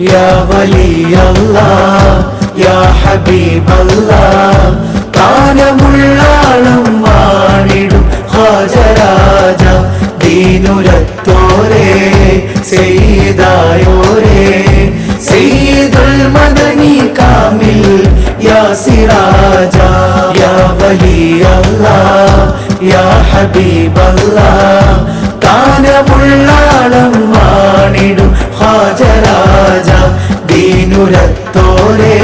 യാ വലിയല്ലാഹ് യാ ഹബീബല്ലാഹ് കാലമുള്ളാളും വാണിടും ഖാജരാജ ദീനുരത്തോരേ സയ്യിദായോരേ സയ്യിദുൽ മദനി കാമിൽ യാ സിറാജ യാ വലിയല്ലാഹ് യാ ഹബീബല്ലാഹ് കാലമുള്ളാളും വാണിടും ഖാജരാജ ദീനുരത്തോരേ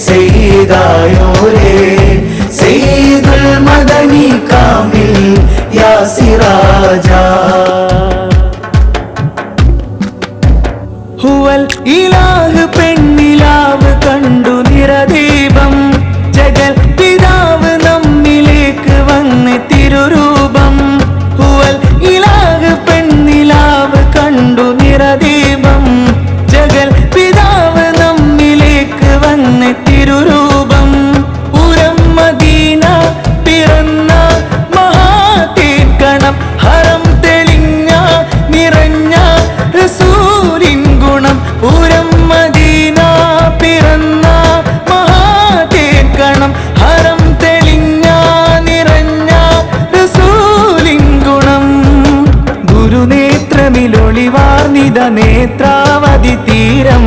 സയ്യിദായോരേ സയ്യിദുൽ മദനി കാമിൽ യാ സിറാജ ഹുവൽ ഇലാഹ് പെണ്ണിലാവ് കണ്ടു നിറദീപം ജഗൽ പിതാവ് നമ്മിലേക്ക് വന്ന് തിരുരൂപം ഹുവൽ ഇലാഹ് പെണ്ണിലാവ് കണ്ടു നിറദീപം ജഗൽ പിതാവ് നമ്മിലേക്ക് വന്ന് തിരുരൂപം പുരം മദീന പിറന്ന മഹാതീർക്കണം ഹറം തെളിഞ്ഞ നിറഞ്ഞ റസൂലിൻ ഗുണം പുരം മദീന പിറന്ന മഹാതീർക്കണം ഹറം തെളിഞ്ഞ നിറഞ്ഞ റസൂലിൻ ഗുണം ഗുരുനേത്രമിലൊളിവാർന്നിത നേത്രാവതി തീരം